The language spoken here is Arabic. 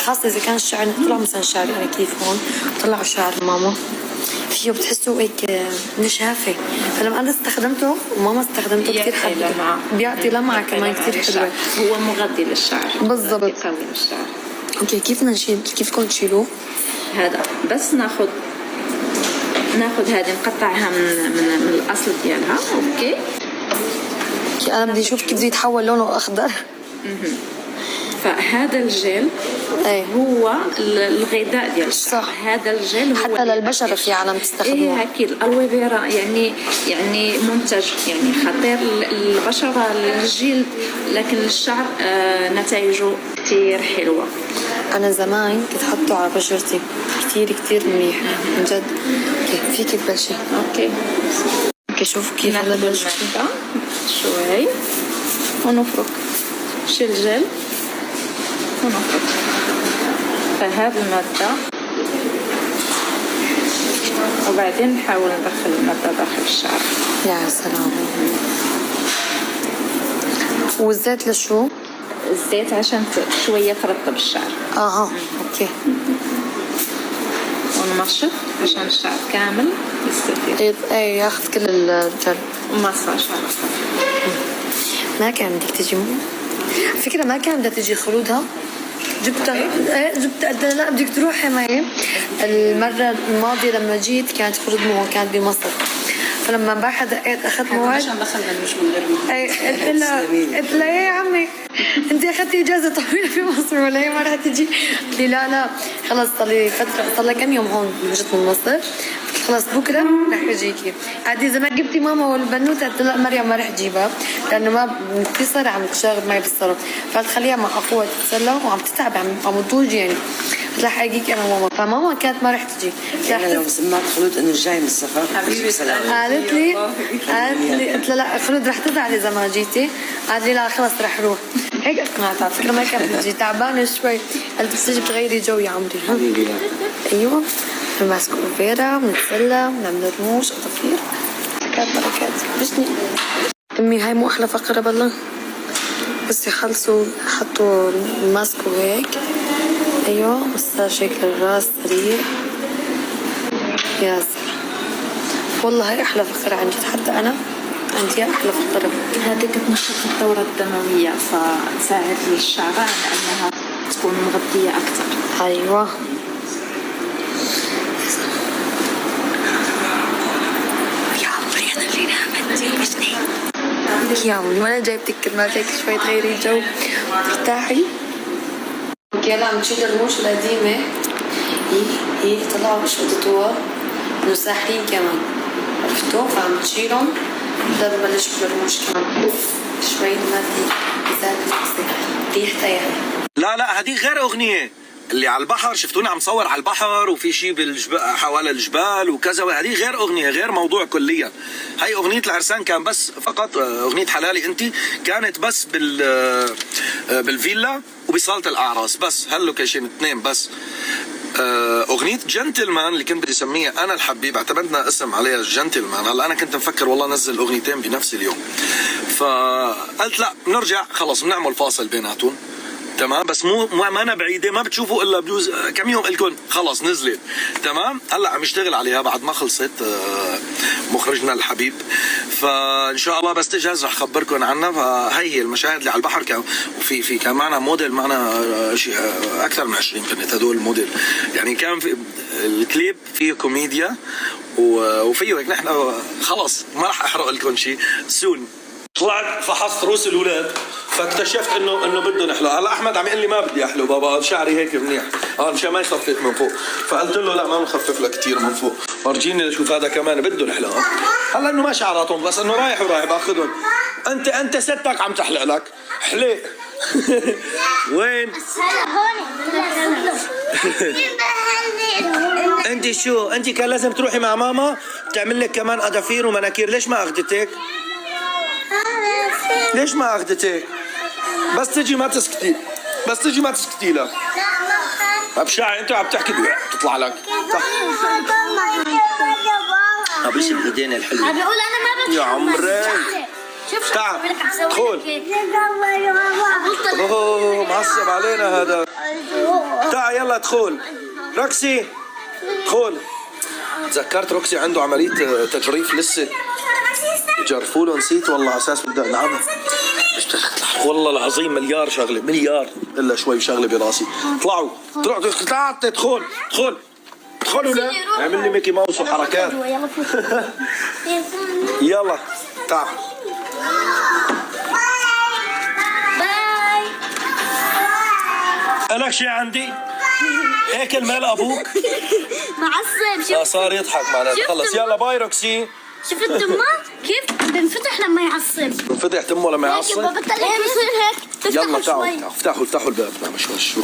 خاصة إذا كان الشعر طلع مثلا شعر أنا كيف هون طلعوا شعر ماما فيه بتحسوا هيك نشافة. فلما أنا استخدمته وماما استخدمته كتير حلو، بيعطي لمعة كمان كتير حلوة. هو مغذي للشعر بالضبط، يقوي الشعر. اوكي كيف بدنا نشيل؟ كيف كنت تشيلوه؟ هذا بس ناخذ هذه نقطعها من الأصل ديالها. اوكي أنا بدي أشوف كيف بده يتحول لونه أخضر. فهذا الجل هو الغذاء ديال الشعر. هذا الجل هو حتى للبشرة في عالم تستخدمه. إيه أكيد الألوي فيرا يعني منتج يعني خطير للبشرة للجلد، لكن للشعر نتائجه كتير حلوة. أنا زمان كنت حطه على بشرتي كتير منيح من جد. فيك تبلشي. اوكي شوف كيف هلا بلشت شوي ونفرك شيل الجل ونفرك. فهذه المادة وبعدين نحاول ندخل المادة داخل الشعر. يا سلام. والزيت لشو؟ الزيت عشان شوية ترطب الشعر. اوكي. ونمشط عشان الشعر كامل يستفيد. ايه ياخذ كل الجل. ومصة شعر. ما كان بدك تجي فكرة، ما كان بدها تجي خلودها. جبت لا بدك تروحي معي. المرة الماضية لما جيت كانت خلود مو كانت بمصر، فلما امبارح دقيت اخذت موعد عشان دخلنا مش من غير قلت لها يا عمي انت اخذتي اجازه طويله في مصر ولا هي ما رح تجي؟ قلت لي لا خلص صار لي فتره، صار لي كم يوم هون جيت من مصر، خلص بكره رح اجيكي. عادي اذا ما جبتي ماما والبنوته قلت لا مريم ما رح جيبها لانه ما بتتصل عم تشتغل معي بالصالون، فقلت خليها مع اخوها تتسلى وعم تتعب عم تطول يعني. قلت لها حاجيك انا ماما، فماما كانت ما رح تجي. يعني لو سمعت خلود انه جاي من السفر حبيبي سلام. قالت لي قلت لها لا خلود رح تزعلي اذا ما جيتي. قالت لي لا خلص رح روح. هيك اقنعتها. على فكره ما كانت تجي تعبانه شوي. قلت بس تجي بتغيري جو يا عمري. حبيبي ايوه بنمسك فيرا بنتسلى بنعمل رموش اطفير بركات. بشني امي هاي مو احلى فقره بالله. بس يخلصوا حطوا الماسك وهيك. ايوه مساج هيك الراس سريع. يا سلام والله هاي احلى فقره عن جد. حتى انا عندي احلى فقره. هذه كتنشط الدورة الدموية فتساعد الشعر انها تكون مغذية اكثر. ايوه يا عمري وانا جايبتك كلمات هيك شوي تغيري الجو ترتاحي. يلا عم تشيل الرموش القديمة. هي طلعوا شو طوال انه ساحرين كمان عرفتوا، فعم تشيلهم بدنا نبلش بالرموش كمان شوي مادي زاد ريحتها يعني. لا هذه غير اغنية اللي على البحر. شفتوني عم صور على البحر وفي شيء حوالي الجبال وكذا. هذه غير اغنيه، غير موضوع كليا. هاي اغنيه العرسان كان بس فقط اغنيه حلالي انت كانت بس بالفيلا وبصاله الاعراس بس. هاللوكيشن اثنين بس. اغنيه جنتلمان اللي كنت بدي اسميها انا الحبيب، اعتمدنا اسم عليها جنتلمان. هلا انا كنت مفكر والله نزل اغنيتين بنفس اليوم، فقلت لا نرجع خلص بنعمل فاصل بيناتهم تمام. بس ما انا بعيده، ما بتشوفوا الا بجوز كم يوم الكم خلص نزلت تمام. هلا عم يشتغل عليها بعد ما خلصت مخرجنا الحبيب، فان شاء الله بس تجهز رح اخبركم عنها. فهي المشاهد اللي على البحر كان وفي كان معنا موديل، معنا شيء اكثر من 20 بنت هدول الموديل يعني. كان في الكليب فيه كوميديا وفيه هيك. نحن خلص ما راح احرق لكم شيء سون. طلعت فحصت روس الاولاد فاكتشفت انه بدهم يحلوا. هلا احمد عم يقول لي ما بدي احلو بابا شعري هيك منيح مشان ما يخفف من فوق. فقلت له لا ما بنخفف لك كثير من فوق، ورجيني لشوف هذا كمان بدهم يحلوا. هلا انه ما شعراتهم بس انه رايح باخذهم. انت ستك عم تحلق لك حلق. وين انت شو انت كان لازم تروحي مع ماما تعمل لك كمان اظافير ومناكير. ليش ما اخذتك؟ ليش ما اخذتك؟ بس تجي ما تسكتي لا. ابشعي انت عم تحكي تطلع لك صح. ابيش الايدين الحلوه. عم بقول انا ما بدي يا عمري شوف تعال ادخل. اوه معصب علينا هذا. تعال يلا ادخل روكسي ادخل. تذكرت روكسي عنده عملية تجريف لسه جرفوا له، نسيت والله على اساس بدي انعمل. والله العظيم مليار شغله، مليار الا شوي شغله براسي. طلعوا تعال ادخل ادخلوا لا اعمل لي ميكي ماوس وحركات. يلا تعال. ألك شي عندي؟ هيك المال أبوك؟ معصب. صار يضحك معناته. خلص يلا باي روكسي. شفت تمه كيف بنفتح لما يعصب؟ بنفتح تمه لما يعصب؟ بطل هيك بصير هيك. يلا تعالوا افتحوا الباب. نعم شو